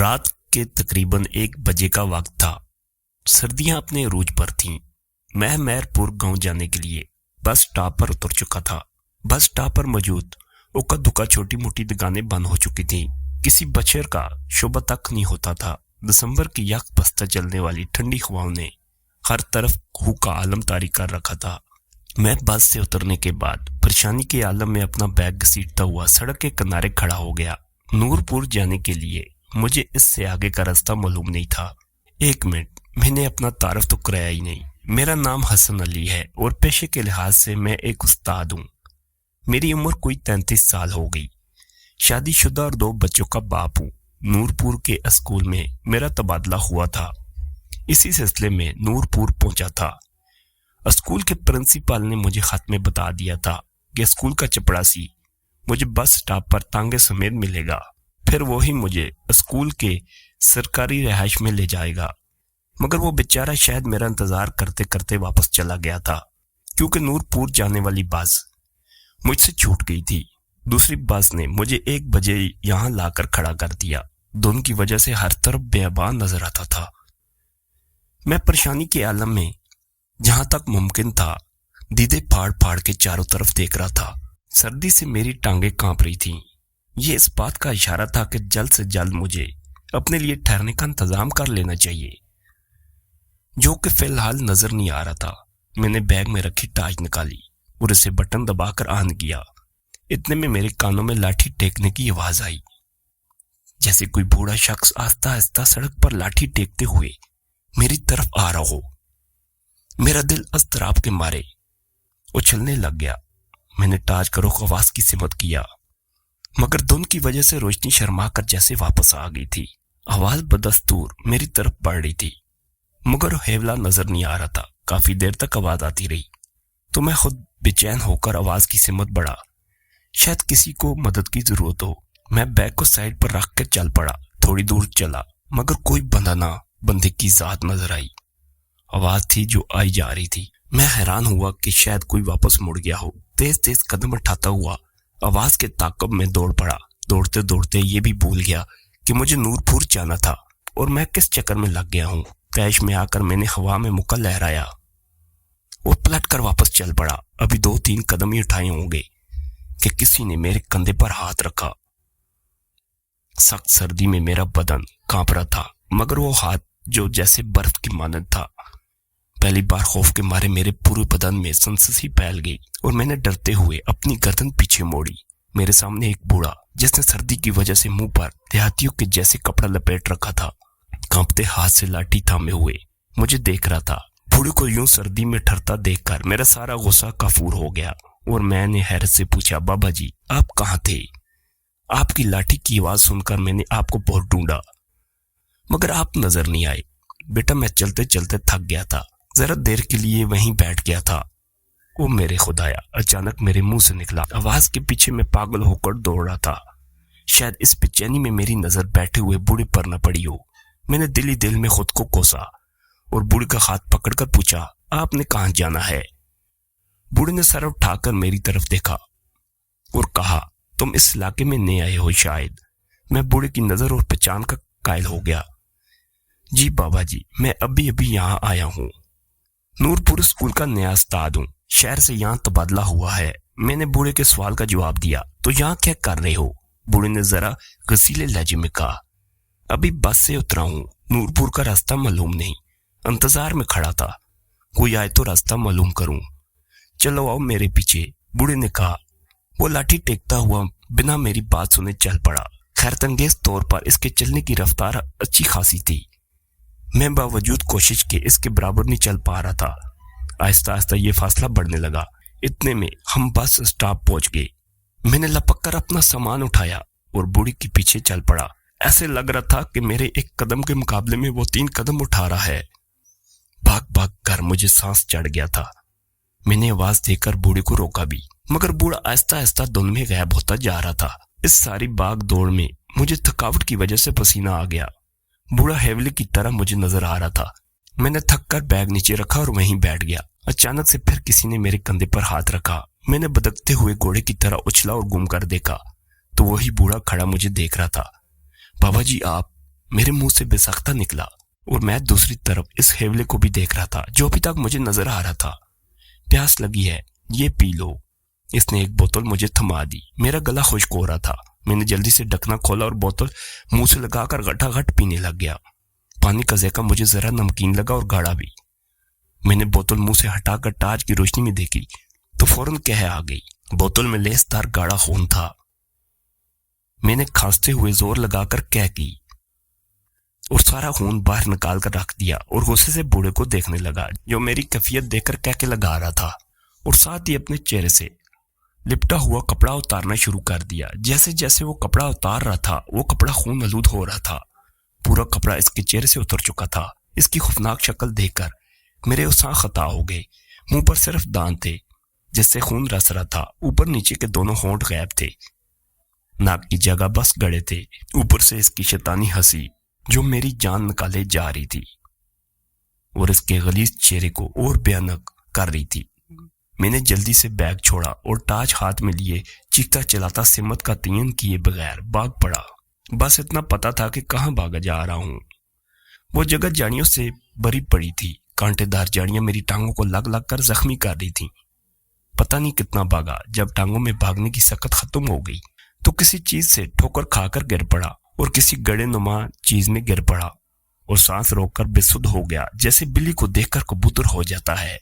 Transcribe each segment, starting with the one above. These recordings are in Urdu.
رات کے تقریباً 1 بجے کا وقت تھا۔ سردیاں اپنے عروج پر تھیں۔ میں مہر پور گاؤں جانے کے لیے بس سٹاپ پر اتر چکا تھا۔ بس سٹاپ پر موجود اکا دکا چھوٹی موٹی دکانیں بند ہو چکی تھیں۔ کسی بشر کا شعبہ تک نہیں ہوتا تھا۔ دسمبر کی یک بستہ چلنے والی ٹھنڈی ہواؤں نے ہر طرف ہو کا عالم طاری کر رکھا تھا۔ میں بس سے اترنے کے بعد پریشانی کے عالم میں اپنا بیگ گھسیٹتا ہوا سڑک کے کنارے کھڑا ہو گیا۔ نور پور جانے کے لیے مجھے اس سے آگے کا راستہ معلوم نہیں تھا۔ 1 منٹ، میں نے اپنا تعارف تو کرایا ہی نہیں۔ میرا نام حسن علی ہے اور پیشے کے لحاظ سے میں ایک استاد ہوں۔ میری عمر کوئی 33 سال ہو گئی۔ شادی شدہ اور 2 بچوں کا باپ ہوں۔ نور پور کے اسکول میں میرا تبادلہ ہوا تھا۔ اسی سلسلے میں نور پور پہنچا تھا۔ اسکول کے پرنسپل نے مجھے خط میں بتا دیا تھا کہ اسکول کا چپڑاسی مجھے بس سٹاپ پر تانگے سمیت ملے گا، پھر وہی مجھے اسکول کے سرکاری رہائش میں لے جائے گا۔ مگر وہ بیچارہ شاید میرا انتظار کرتے کرتے واپس چلا گیا تھا، کیونکہ نور پور جانے والی بس مجھ سے چھوٹ گئی تھی۔ دوسری بس نے مجھے 1 بجے یہاں لا کر کھڑا کر دیا۔ دھند کی وجہ سے ہر طرف بیابان نظر آتا تھا۔ میں پریشانی کے عالم میں جہاں تک ممکن تھا دیدے پھاڑ پھاڑ کے چاروں طرف دیکھ رہا تھا۔ سردی سے میری ٹانگیں کانپ رہی تھیں۔ یہ اس بات کا اشارہ تھا کہ جلد سے جلد مجھے اپنے لیے ٹھہرنے کا انتظام کر لینا چاہیے، جو کہ فی الحال نظر نہیں آ رہا تھا۔ میں نے بیگ میں رکھی ٹارچ نکالی اور اسے بٹن دبا کر آن کیا۔ اتنے میں میرے کانوں میں لاٹھی ٹیکنے کی آواز آئی، جیسے کوئی بوڑھا شخص آہستہ آہستہ سڑک پر لاٹھی ٹیکتے ہوئے میری طرف آ رہا ہو۔ میرا دل اضطراب کے مارے اچھلنے لگ گیا۔ میں نے ٹارچ کا رخ آواز کی سمت کیا، مگر دھند کی وجہ سے روشنی شرما کر جیسے واپس آ گئی تھی۔ آواز بدستور میری طرف بڑھ رہی تھی، مگر ہیولا نظر نہیں آ رہا تھا۔ کافی دیر تک آواز آتی رہی تو میں خود بے چین ہو کر آواز کی سمت بڑھا، شاید کسی کو مدد کی ضرورت ہو۔ میں بیگ کو سائڈ پر رکھ کر چل پڑا۔ تھوڑی دور چلا مگر کوئی بندہ نہ بندے کی ذات نظر آئی۔ آواز تھی جو آئی جا رہی تھی۔ میں حیران ہوا کہ شاید کوئی واپس مڑ گیا ہو۔ تیز تیز قدم اٹھاتا ہوا آواز کے تعاقب میں دوڑ پڑا۔ دوڑتے دوڑتے یہ بھی بھول گیا کہ مجھے نور پور جانا تھا اور میں کس چکر میں لگ گیا ہوں۔ کیش میں آ کر میں نے ہوا میں مکہ لہرایا اور پلٹ کر واپس چل پڑا۔ ابھی 2-3 قدم ہی اٹھائے ہوں گے کہ کسی نے میرے کندھے پر ہاتھ رکھا۔ سخت سردی میں میرا بدن کانپ رہا تھا، مگر وہ ہاتھ جو جیسے برف کی مانند تھا۔ پہلی بار خوف کے مارے میرے پورے بدن میں سنسنی پھیل گئی اور میں نے ڈرتے ہوئے اپنی گردن پیچھے موڑی۔ میرے سامنے ایک بوڑھا، جس نے سردی کی وجہ سے منہ پر دیہاتیوں کے جیسے کپڑا لپیٹ رکھا تھا، کانپتے ہاتھ سے لاٹھی تھامے ہوئے مجھے دیکھ رہا تھا۔ بوڑھے کو یوں سردی میں ٹھرتا دیکھ کر میرا سارا غصہ کافور ہو گیا اور میں نے حیرت سے پوچھا، بابا جی آپ کہاں تھے؟ آپ کی لاٹھی کی آواز سن کر میں نے آپ کو بہت ڈھونڈا، مگر آپ نظر نہیں آئے۔ بیٹا میں چلتے چلتے تھک گیا تھا، ذرا دیر کے لیے وہیں بیٹھ گیا تھا۔ وہ میرے خدایا، اچانک میرے منہ سے نکلا۔ آواز کے پیچھے میں پاگل ہو کر دوڑ رہا تھا۔ شاید اس بے-چینی میں میری نظر بیٹھے ہوئے بوڑھے پر نہ پڑی ہو۔ میں نے دل ہی دل میں خود کو کوسا اور بوڑھے کا ہاتھ پکڑ کر پوچھا، آپ نے کہاں جانا ہے؟ بوڑھے نے سر اٹھا کر میری طرف دیکھا اور کہا، تم اس علاقے میں نئے آئے ہو شاید۔ میں بوڑھے کی نظر اور پہچان کا قائل ہو گیا۔ جی بابا جی، میں ابھی یہاں آیا ہوں۔ نور پور اسکول کا نیا استاد ہوں، شہر سے یہاں تبادلہ ہوا ہے۔ میں نے بوڑھے کے سوال کا جواب دیا۔ تو یہاں کیا کر رہے ہو؟ بوڑھے نے ذرا غصیلے لہجے میں کہا، ابھی بس سے اترا ہوں، نور پور کا راستہ معلوم نہیں، انتظار میں کھڑا تھا، کوئی آئے تو راستہ معلوم کروں۔ چلو آؤ میرے پیچھے، بوڑھے نے کہا۔ وہ لاٹھی ٹیکتا ہوا بنا میری بات سنے چل پڑا۔ حیرت انگیز طور پر اس کے چلنے کی رفتار اچھی خاصی تھی۔ میں باوجود کوشش کے اس کے برابر نہیں چل پا رہا تھا۔ آہستہ آہستہ یہ فاصلہ بڑھنے لگا۔ اتنے میں ہم بس اسٹاپ پہنچ گئے۔ میں نے لپک کر اپنا سامان اٹھایا اور بوڑھی کے پیچھے چل پڑا۔ ایسے لگ رہا تھا کہ میرے 1 قدم کے مقابلے میں وہ 3 قدم اٹھا رہا ہے۔ بھاگ بھاگ کر مجھے سانس چڑھ گیا تھا۔ میں نے آواز دے کر بوڑھے کو روکا بھی، مگر بوڑھا آہستہ آہستہ دھند میں غائب ہوتا جا رہا تھا۔ اس ساری بھاگ دوڑ میں مجھے تھکاوٹ کی وجہ سے پسینہ آ گیا۔ بوڑھا ہیولے کی طرح مجھے نظر آ رہا تھا۔ میں نے تھک کر بیگ نیچے رکھا اور وہیں بیٹھ گیا۔ اچانک سے پھر کسی نے میرے کندھے پر ہاتھ رکھا۔ میں نے بدکتے ہوئے گھوڑے کی طرح اچھلا اور گم کر دیکھا تو وہی بوڑھا کھڑا مجھے دیکھ رہا تھا۔ بابا جی آپ؟ میرے منہ سے بے ساختہ نکلا اور میں دوسری طرف اس ہیولے کو بھی دیکھ رہا تھا جو ابھی تک مجھے نظر آ رہا تھا۔ پیاس لگی ہے، یہ پی لو۔ اس نے ایک بوتل مجھے تھما دی۔ میرا گلا خشک ہو رہا تھا۔ میں نے جلدی سے ڈھکنا کھولا اور بوتل منہ سے لگا کر گھٹا گھٹ پینے لگ گیا۔ پانی کا ذائقہ مجھے ذرا نمکین لگا اور گاڑھا بھی۔ میں نے بوتل منہ سے ہٹا کر ٹارچ کی روشنی میں دیکھی تو فوراً قہر آ گئی۔ بوتل میں لیس دار گاڑھا خون تھا۔ میں نے کھانستے ہوئے زور لگا کر قہر کی اور سارا خون باہر نکال کر رکھ دیا اور غصے سے بوڑھے کو دیکھنے لگا جو میری کیفیت دیکھ کر کہکے لگا رہا تھا اور ساتھ ہی اپنے چہرے سے لپٹا ہوا کپڑا اتارنا شروع کر دیا۔ جیسے جیسے وہ کپڑا اتار رہا تھا وہ کپڑا خون آلود ہو رہا تھا۔ پورا کپڑا اس کے چہرے سے اتر چکا تھا۔ اس کی خوفناک شکل دیکھ کر میرے اساں خطا ہو گئے۔ منہ پر صرف دانت تھے جس سے خون رس رہا تھا۔ اوپر نیچے کے دونوں ہونٹ غائب تھے۔ ناک کی جگہ بس گڑے تھے۔ اوپر سے اس کی شیطانی ہنسی جو میری جان نکالے جا رہی تھی اور اس کے غلیظ چہرے کو اور بھیانک کر رہی تھی۔ میں نے جلدی سے بیگ چھوڑا اور ٹارچ ہاتھ میں لیے چیختا چلاتا سمت کا تعین کیے بغیر بھاگ پڑا۔ بس اتنا پتا تھا کہ کہاں بھاگا جا رہا ہوں۔ وہ جگہ جاڑیوں سے بھری پڑی تھی۔ کانٹے دار جاڑیاں میری ٹانگوں کو لگ لگ کر زخمی کر رہی تھیں۔ پتہ نہیں کتنا بھاگا۔ جب ٹانگوں میں بھاگنے کی سکت ختم ہو گئی تو کسی چیز سے ٹھوکر کھا کر گر پڑا اور کسی گڑے نما چیز میں گر پڑا اور سانس روک کر بے سدھ ہو گیا جیسے بلی کو دیکھ کر کبوتر ہو جاتا ہے۔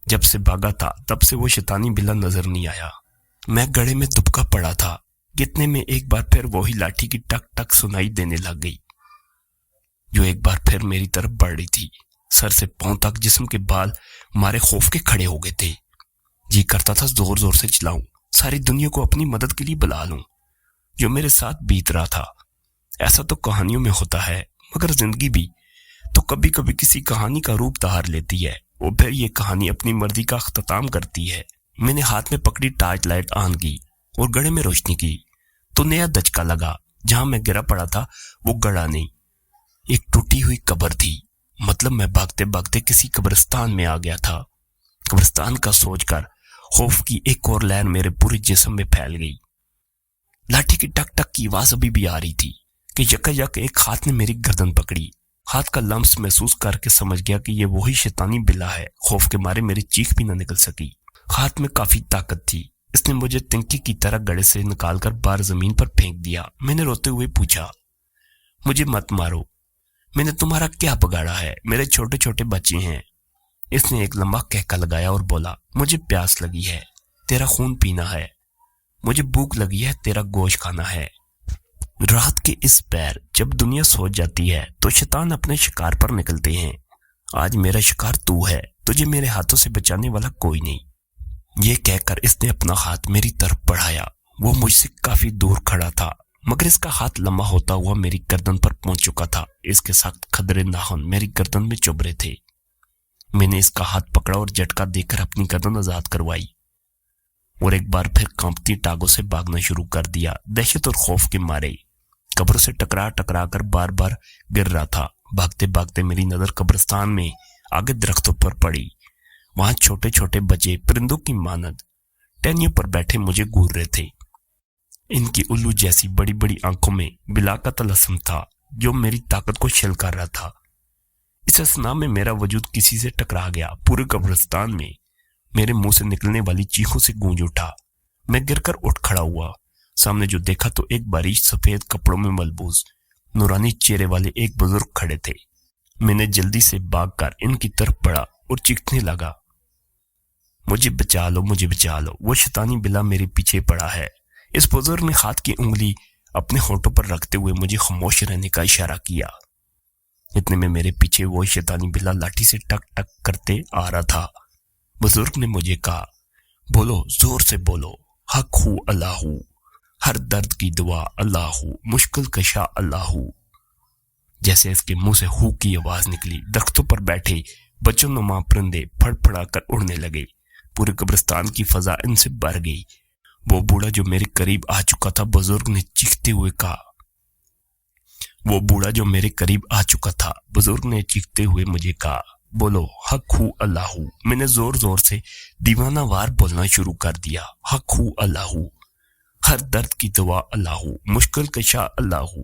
جب سے بھاگا تھا تب سے وہ شیطانی بلا نظر نہیں آیا۔ میں گڑے میں دبکا پڑا تھا۔ کتنے میں ایک بار پھر وہی لاٹھی کی ٹک ٹک سنائی دینے لگ گئی جو ایک بار پھر میری طرف بڑھ رہی تھی۔ سر سے پاؤں تک جسم کے بال مارے خوف کے کھڑے ہو گئے تھے۔ جی کرتا تھا زور زور سے چلاؤں، ساری دنیا کو اپنی مدد کے لیے بلا لوں۔ جو میرے ساتھ بیت رہا تھا ایسا تو کہانیوں میں ہوتا ہے، مگر زندگی بھی تو کبھی کبھی کسی کہانی کا روپ دھار لیتی ہے اور پھر یہ کہانی اپنی مرضی کا اختتام کرتی ہے۔ میں نے ہاتھ میں پکڑی ٹارچ لائٹ آن کی اور گڑھے میں روشنی کی تو نیا دھچکا لگا۔ جہاں میں گرا پڑا تھا وہ گڑھا نہیں، ایک ٹوٹی ہوئی قبر تھی۔ مطلب میں بھاگتے بھاگتے کسی قبرستان میں آ گیا تھا۔ قبرستان کا سوچ کر خوف کی ایک اور لہر میرے پورے جسم میں پھیل گئی۔ لاٹھی کی ٹک ٹک کی آواز ابھی بھی آ رہی تھی کہ یکا یک ایک ہاتھ نے میری گردن پکڑی۔ ہاتھ کا لمس محسوس کر کے سمجھ گیا کہ یہ وہی شیطانی بلا ہے۔ خوف کے مارے میری چیخ بھی نہ نکل سکی۔ ہاتھ میں کافی طاقت تھی۔ اس نے مجھے تنکی کی طرح گڑے سے نکال کر باہر زمین پر پھینک دیا۔ میں نے روتے ہوئے پوچھا، مجھے مت مارو، میں نے تمہارا کیا بگاڑا ہے؟ میرے چھوٹے چھوٹے بچے ہیں۔ اس نے ایک لمبا کہکا لگایا اور بولا، مجھے پیاس لگی ہے، تیرا خون پینا ہے۔ مجھے بھوک لگی ہے، تیرا گوشت کھانا ہے۔ رات کے اس پیر جب دنیا سو جاتی ہے تو شیطان اپنے شکار پر نکلتے ہیں۔ آج میرا شکار تو ہے، تجھے میرے ہاتھوں سے بچانے والا کوئی نہیں۔ یہ کہہ کر اس نے اپنا ہاتھ میری طرف بڑھایا۔ وہ مجھ سے کافی دور کھڑا تھا مگر اس کا ہاتھ لمبا ہوتا ہوا میری گردن پر پہنچ چکا تھا۔ اس کے سخت کھدرے ناخن میری گردن میں چبھ رہے تھے۔ میں نے اس کا ہاتھ پکڑا اور جھٹکا دے کر اپنی گردن آزاد کروائی اور ایک بار پھر کانپتی ٹانگوں سے بھاگنا شروع کر دیا۔ دہشت اور خوف کے مارے قبر سے ٹکرا ٹکرا کر بار بار گر رہا تھا۔ بھاگتے بھاگتے میری نظر قبرستان میں آگے درختوں پر پڑی۔ وہاں چھوٹے چھوٹے بچے پرندوں کی مانند ٹہنیوں پر بیٹھے مجھے گور رہے تھے۔ ان کی الو جیسی بڑی بڑی آنکھوں میں بلا کا طلسم تھا جو میری طاقت کو چھل کر رہا تھا۔ اس اثنا میں میرا وجود کسی سے ٹکرا گیا۔ پورے قبرستان میں میرے منہ سے نکلنے والی چیخوں سے گونج اٹھا۔ میں گر کر اٹھ کھڑا ہوا۔ سامنے جو دیکھا تو ایک باریک سفید کپڑوں میں ملبوس نورانی چہرے والے ایک بزرگ کھڑے تھے۔ میں نے جلدی سے بھاگ کر ان کی طرف بڑھا اور چیخنے لگا، مجھے بچا لو، مجھے بچا لو، وہ شیطانی بلا میرے پیچھے پڑا ہے۔ اس بزرگ نے ہاتھ کی انگلی اپنے ہونٹوں پر رکھتے ہوئے مجھے خاموش رہنے کا اشارہ کیا۔ اتنے میں میرے پیچھے وہ شیطانی بلا لاٹھی سے ٹک ٹک کرتے آ رہا تھا۔ بزرگ نے مجھے کہا، بولو، زور سے بولو، حق ہو اللہ ہو، ہر درد کی دوا اللہ ہو، مشکل کشا اللہ ہو۔ جیسے اس کے منہ سے ہو کی آواز نکلی، درختوں پر بیٹھے بچوں نما پرندے پھڑ پھڑا کر اڑنے لگے۔ پورے قبرستان کی فضا ان سے بھر گئی۔ وہ بوڑھا جو میرے قریب آ چکا تھا، بزرگ نے چیختے ہوئے کہا، وہ بوڑھا جو میرے قریب آ چکا تھا بزرگ نے چیختے ہوئے مجھے کہا، بولو، حق ہو اللہ ہو۔ میں نے زور زور سے دیوانہ وار بولنا شروع کر دیا، حق ہو اللہ ہو، ہر درد کی دوا اللہ ہو، مشکل کشا اللہ ہو۔